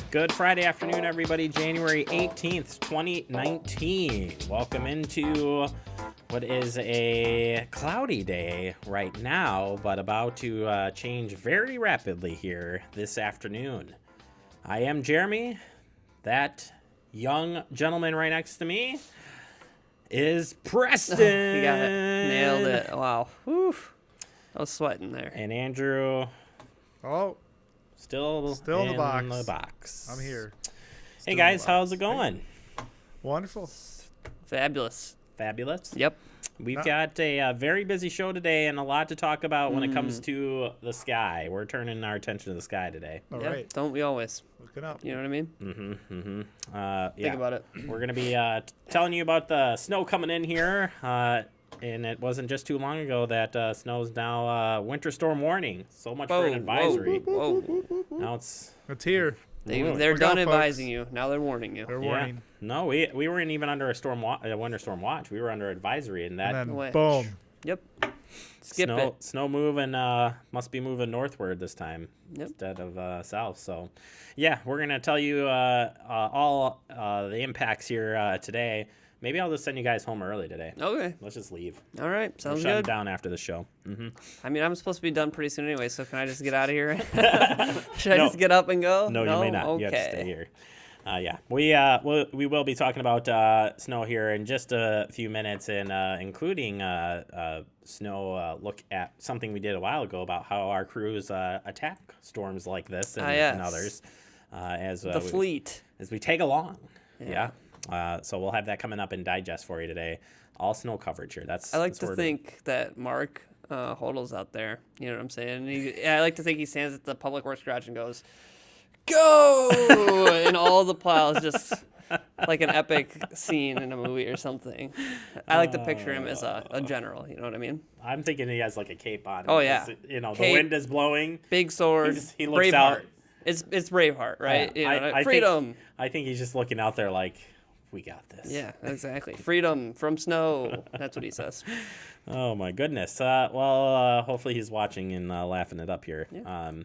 Good Friday afternoon, everybody. January 18th, 2019. Welcome into what is a cloudy day right now, but about to change very rapidly here this afternoon. I am Jeremy. That young gentleman right next to me is Preston. You got it. Nailed it. Wow. Whew. I was sweating there. And Andrew. Oh. Still in in the the box. I'm here. Hey guys, how's it going? Wonderful. Fabulous. Fabulous. Yep. We've got a very busy show today and a lot to talk about when it comes to the sky. We're turning our attention to the sky today. All Yeah, right. don't we always? Looking up. You know what I mean? Think about it. We're going to be telling you about the snow coming in here. And it wasn't just too long ago that snow's now winter storm warning. So much for an advisory. Whoa. Now it's here. They're Look done out, advising folks. you. Now they're warning you. They're yeah. warning. No, we weren't even under a winter storm watch. We were under advisory, and that And then way. boom. Yep. Skip it. Snow moving must be moving northward this time instead of south. So, yeah, we're gonna tell you all the impacts here today. Maybe I'll just send you guys home early today. Okay. Let's just leave. All right. Sounds Shut it good. down after the show. I mean, I'm supposed to be done pretty soon anyway, so can I just get out of here? Should I just get up and go? No, you may not. Okay. You have to stay here. Yeah, we will be talking about snow here in just a few minutes, and including snow look at something we did a while ago about how our crews attack storms like this and others as The fleet. as we tag along. Yeah. So we'll have that coming up in digest for you today. All snow coverage here. I like to think that Mark Hodel's out there. You know what I'm saying? I like to think he stands at the public works garage and goes, "Go!" and all the plows just like an epic scene in a movie or something. I like to picture him as a general. You know what I mean? I'm thinking he has like a cape on. Oh, yeah. The Cape, wind is blowing. Big sword. He looks Braveheart. out. It's Braveheart, right? Yeah, You know, I freedom. I think he's just looking out there like, we got this. Yeah, exactly. Freedom from snow. That's what he says. Oh my goodness. Hopefully he's watching and laughing it up here. Yeah.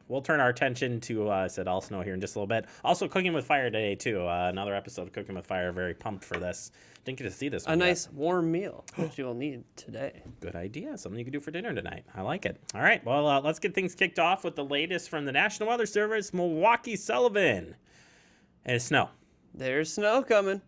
We'll turn our attention to all snow here in just a little bit. Also Cooking with Fire today too. Another episode of Cooking with Fire. Very pumped for this. Didn't get to see this one A yet. nice warm meal, which you will need today. Good idea. Something you can do for dinner tonight. I like it. All right. Well, let's get things kicked off with the latest from the National Weather Service, Milwaukee Sullivan. And it's snow. There's snow coming.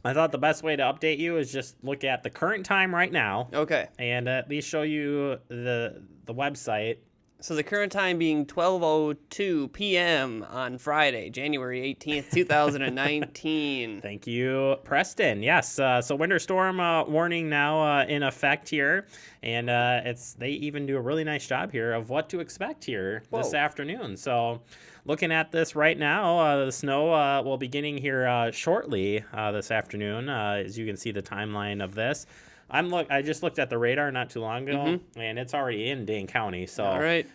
I thought the best way to update you is just look at the current time right now. Okay. And at least show you the website. So the current time being 12:02 p.m. on Friday, January 18th, 2019. Thank you, Preston. Yes, so winter storm warning now in effect here, and they even do a really nice job here of what to expect here this afternoon. So looking at this right now, the snow will be beginning here shortly this afternoon, as you can see the timeline of this. I just looked at the radar not too long ago, and it's already in Dane County. So All right.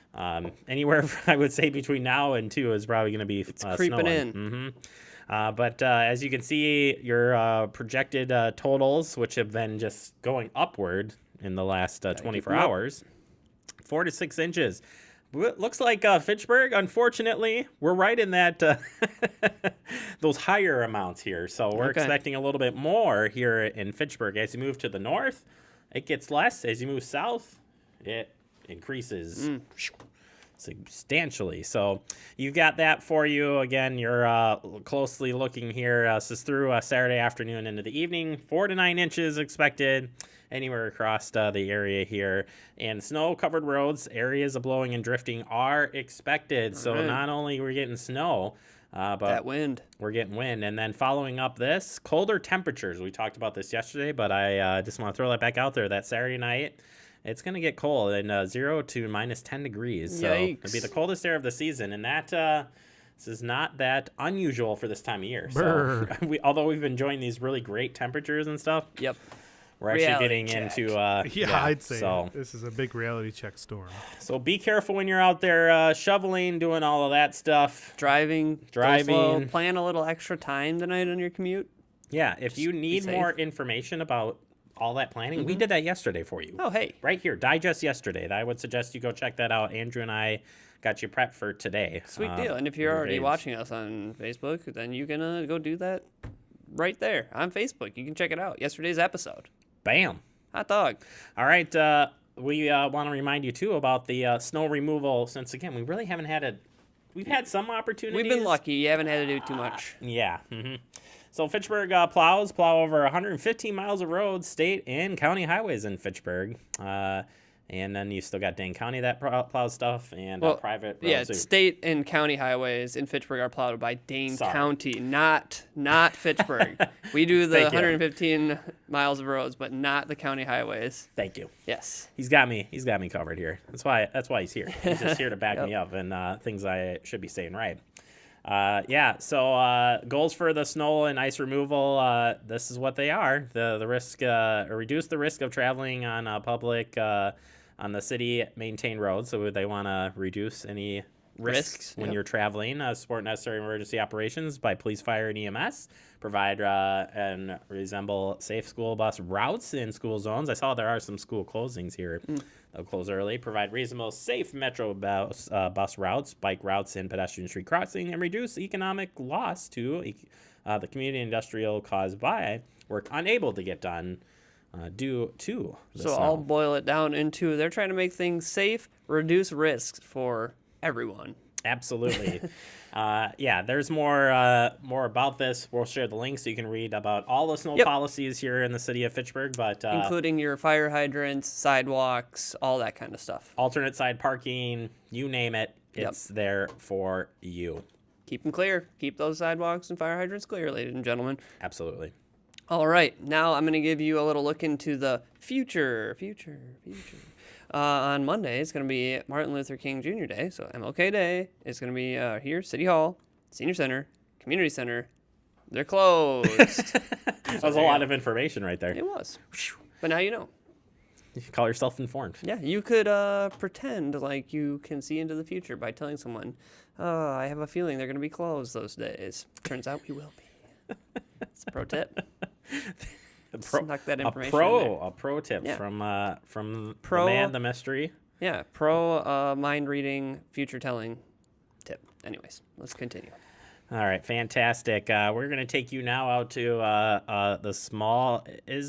Anywhere I would say between now and 2 is probably going to be creeping snowing. But as you can see, your projected totals, which have been just going upward in the last 24 hours, 4 to 6 inches. Looks like Fitchburg, unfortunately, we're right in that those higher amounts here. So we're expecting a little bit more here in Fitchburg. As you move to the north, it gets less. As you move south, it increases substantially. So you've got that for you. Again, you're closely looking here. This is through Saturday afternoon into the evening. 4 to 9 inches expected anywhere across the area here. And snow-covered roads, areas of blowing and drifting are expected. So not only we're getting snow, but that wind. We're getting wind. And then following up this, colder temperatures. We talked about this yesterday, but I just want to throw that back out there. That Saturday night, it's going to get cold, and 0 to minus 10 degrees. So it'll be the coldest air of the season. And that this is not that unusual for this time of year. So although we've been enjoying these really great temperatures and stuff. Yep. We're actually getting into I'd say this is a big reality check storm. So be careful when you're out there shoveling, doing all of that stuff. Driving. Go slow. Plan a little extra time tonight on your commute. Yeah, if you need more information about all that planning, we did that yesterday for you. Oh, hey. Right here, digest yesterday. I would suggest you go check that out. Andrew and I got you prepped for today. Sweet deal. And if you're already watching us on Facebook, then you can go do that right there on Facebook. You can check it out. Yesterday's episode. Bam. Hot dog. All right. We want to remind you, too, about the snow removal, since, again, we really haven't had we've had some opportunities. We've been lucky. You haven't had to do too much. Yeah. Mm-hmm. So Fitchburg plow over 115 miles of roads, state and county highways in Fitchburg. And then you still got Dane County that plows stuff and private roads. Yeah, state and county highways in Fitchburg are plowed by Dane County, not Fitchburg. We do the 115 miles of roads, but not the county highways. Thank you. Yes. He's got me covered here. That's why he's here. He's just here to back me up and things I should be saying right. So goals for the snow and ice removal, this is what they are. The risk, reduce the risk of traveling on public, on the city maintained roads. So they want to reduce any risks when you're traveling, support necessary emergency operations by police, fire, and EMS, provide and resemble safe school bus routes in school zones. I saw there are some school closings here. They'll close early. Provide reasonable, safe metro bus routes, bike routes, and pedestrian street crossing, and reduce economic loss to the community industrial caused by work unable to get done due to the snow. I'll boil it down into they're trying to make things safe, reduce risks for everyone. Absolutely. There's more about this. We'll share the links so you can read about all the snow policies here in the city of Fitchburg, but including your fire hydrants, sidewalks, all that kind of stuff. Alternate side parking, you name it, it's there for you. Keep them clear. Keep those sidewalks and fire hydrants clear, ladies and gentlemen. Absolutely. All right, now I'm going to give you a little look into the future. On Monday, it's going to be Martin Luther King Jr. Day, so MLK Day. It's going to be here, City Hall, Senior Center, Community Center. They're closed. That was a lot of information right there. It was. But now you know. You can call yourself informed. Yeah, you could pretend like you can see into the future by telling someone, I have a feeling they're going to be closed those days. Turns out you will be. It's a pro tip. Snuck that information a pro tip from the man, the mystery. Yeah, pro mind reading, future telling tip. Anyways, let's continue. All right, fantastic. We're going to take you now out to the small. I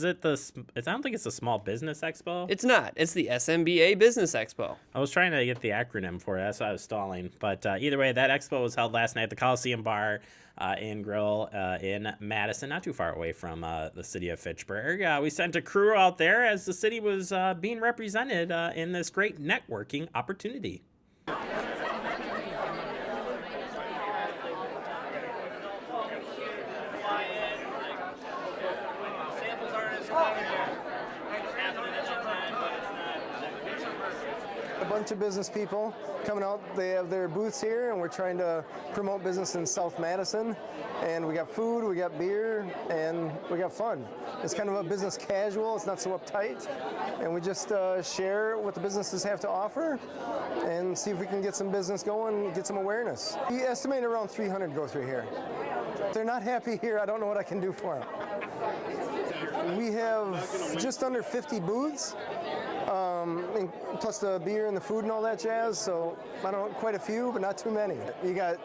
don't think it's the Small Business Expo. It's not. It's the SMBA Business Expo. I was trying to get the acronym for it. That's why I was stalling. But either way, that expo was held last night at the Coliseum Bar and Grill in Madison, not too far away from the city of Fitchburg. We sent a crew out there as the city was being represented in this great networking opportunity. A bunch of business people coming out. They have their booths here, and we're trying to promote business in South Madison. And we got food, we got beer, and we got fun. It's kind of a business casual. It's not so uptight. And we just share what the businesses have to offer and see if we can get some business going, get some awareness. We estimate around 300 go through here. If they're not happy here, I don't know what I can do for them. We have just under 50 booths. Plus the beer and the food and all that jazz, so I don't know, quite a few, but not too many. You got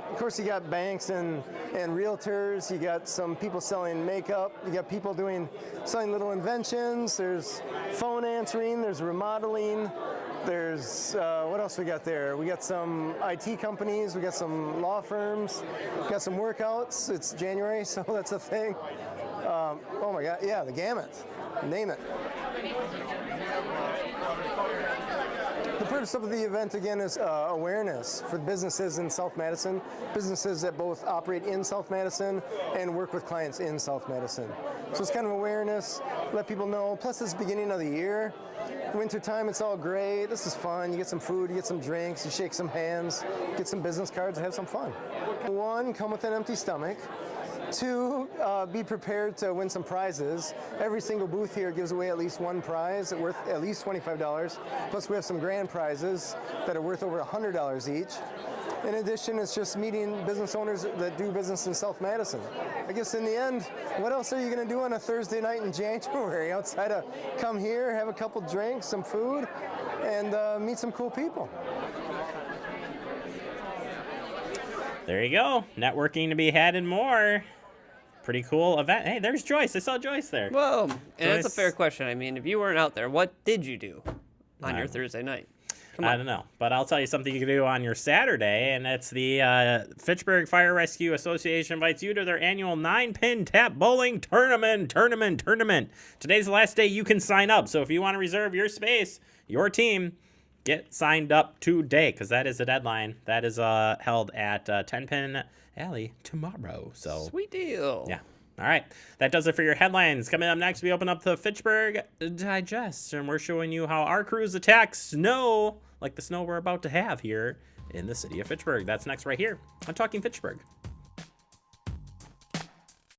banks and realtors, you got some people selling makeup, you got people selling little inventions, there's phone answering, there's remodeling, there's, what else we got there? We got some IT companies, we got some law firms, we got some workouts. It's January, so that's a thing. Oh my God, yeah, the gamut, name it. The purpose of the event, again, is awareness for businesses in South Madison, businesses that both operate in South Madison and work with clients in South Madison. So it's kind of awareness, let people know. Plus, it's the beginning of the year. Wintertime, it's all great. This is fun. You get some food, you get some drinks, you shake some hands, get some business cards, and have some fun. 1, come with an empty stomach. 2, be prepared to win some prizes. Every single booth here gives away at least one prize worth at least $25. Plus we have some grand prizes that are worth over $100 each. In addition, it's just meeting business owners that do business in South Madison. I guess in the end, what else are you going to do on a Thursday night in January outside of come here, have a couple drinks, some food, and meet some cool people? There you go. Networking to be had and more. Pretty cool event. Hey, there's Joyce. I saw Joyce there. Whoa. And that's a Joyce- fair question. I mean, if you weren't out there, what did you do on your Thursday night? Come on. I don't know, but I'll tell you something you can do on your Saturday, and it's the Fitchburg Fire Rescue Association invites you to their annual 9-pin tap bowling tournament. Today's the last day you can sign up, so if you want to reserve your space, your team, get signed up today, because that is the deadline. That is held at 10-pin Alley tomorrow. So Sweet deal. yeah. All right, that does it for your headlines. Coming up next, we open up the Fitchburg Digest, and we're showing you how our crews attack snow, like the snow we're about to have here in the city of Fitchburg. That's next right here on Talking Fitchburg.